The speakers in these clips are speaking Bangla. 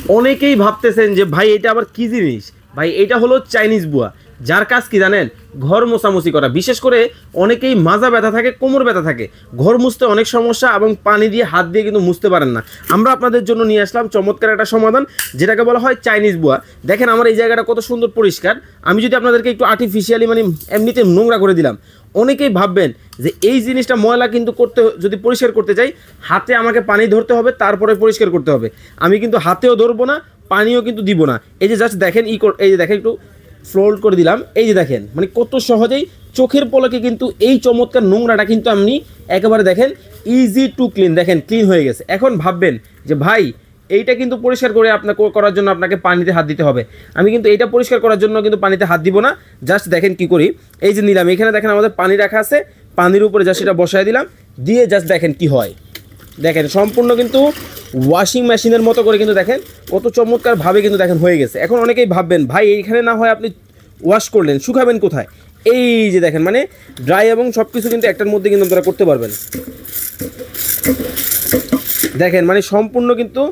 অনেকেই ভাবতেছেন যে ভাই এটা আবার কি জিনিস। ভাই এটা হলো চাইনিজ বুয়া, যার কাজ কি জানেন, ঘর মোছামুছি করা। বিশেষ করে অনেকেই মাজা ব্যথা থাকে, কোমর ব্যথা থাকে, ঘর মুছতে অনেক সমস্যা এবং পানি দিয়ে হাত দিয়ে কিন্তু মুছতে পারেন না। আমরা আপনাদের জন্য নিয়ে আসলাম চমৎকার একটা সমাধান, যেটাকে বলা হয় চাইনিজ বুয়া। দেখেন আমার এই জায়গাটা কত সুন্দর পরিষ্কার। আমি যদি আপনাদেরকে একটু আর্টিফিশিয়ালি মানে এমনিতে নোংরা করে দিলাম, অনেকেই ভাববেন যে এই জিনিসটা ময়লা কিন্তু করতে, যদি পরিষ্কার করতে চাই হাতে আমাকে পানি ধরতে হবে, তারপরে পরিষ্কার করতে হবে। আমি কিন্তু হাতেও ধরবো না, পানিও কিন্তু দিব না। এই যে জাস্ট দেখেন এই যে দেখেন একটু ফ্লোল্ড করে দিলাম, এই যে দেখেন মানে কত সহজেই চোখের পলকে কিন্তু এই চমৎকার নোংরাটা কিন্তু আপনি একেবারে দেখেন ইজি টু ক্লিন, দেখেন ক্লিন হয়ে গেছে। এখন ভাববেন যে ভাই এইটা কিন্তু পরিষ্কার করে আপনাকে করার জন্য আপনাকে পানিতে হাত দিতে হবে। আমি কিন্তু এইটা পরিষ্কার করার জন্য কিন্তু পানিতে হাত দিব না। জাস্ট দেখেন কি করি, এই যে নিলাম, এখানে দেখেন আমাদের পানি রাখা আছে, পানির উপরে জাস্ট এটা বসায় দিলাম, দিয়ে জাস্ট দেখেন কি হয়। দেখেন সম্পূর্ণ কিন্তু ওয়াশিং মেশিনের মতো করে কিন্তু দেখেন কত চমৎকারভাবে কিন্তু দেখেন হয়ে গেছে। এখন অনেকেই ভাববেন ভাই এইখানে না হয় আপনি ওয়াশ করলেন, শুকাবেন কোথায়? এই যে দেখেন মানে ড্রাই এবং সব কিছু কিন্তু একটার মধ্যে কিন্তু আপনারা করতে পারবেন। দেখেন মানে সম্পূর্ণ কিন্তু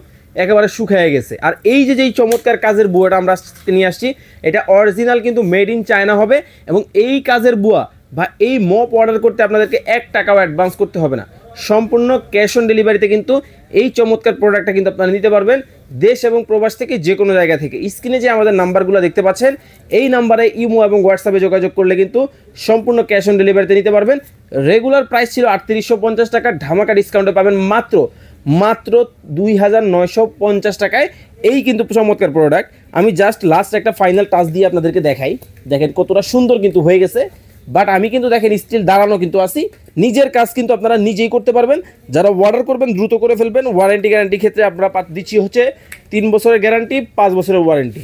একেবারে শুকিয়ে গেছে। আর এই যে যেই চমৎকার কাজের বুয়াটা আমরা নিয়ে আসছি, এটা অরিজিনাল কিন্তু মেড ইন চায়না হবে। এবং এই কাজের বুয়া বা এই মপ অর্ডার করতে আপনাদেরকে 1 টাকাও অ্যাডভান্স করতে হবে না, সম্পূর্ণ ক্যাশ অন ডেলিভারিতে কিন্তু এই চমৎকার প্রোডাক্টটা কিন্তু আপনারা নিতে পারবেন দেশ এবং প্রবাস থেকে, যে কোনো জায়গা থেকে। স্ক্রিনে যে আমাদের নাম্বারগুলো দেখতে পাচ্ছেন, এই নাম্বারে ইমো এবং হোয়াটসঅ্যাপে যোগাযোগ করলে কিন্তু সম্পূর্ণ ক্যাশ অন ডেলিভারিতে নিতে পারবেন। রেগুলার প্রাইস ছিল 3850 টাকা, ধামাকা ডিসকাউন্টে পাবেন মাত্র 2950 টাকায়। এই কিন্তু চমৎকার প্রোডাক্ট। আমি জাস্ট লাস্ট একটা ফাইনাল টাচ দিয়ে আপনাদেরকে দেখাই, দেখেন কতটা সুন্দর কিন্তু হয়ে গেছে। বাট আমি কিন্তু দেখেন স্টিল দাঁড়ানো কিন্তু আসি, নিজের কাজ কিন্তু আপনারা নিজেই করতে পারবেন। যারা অর্ডার করবেন দ্রুত করে ফেলবেন। ওয়ারেন্টি গ্যারান্টি ক্ষেত্রে আমরা দিচ্ছি হচ্ছে 3 বছরের গ্যারান্টি, 5 বছরের ওয়ারেন্টি।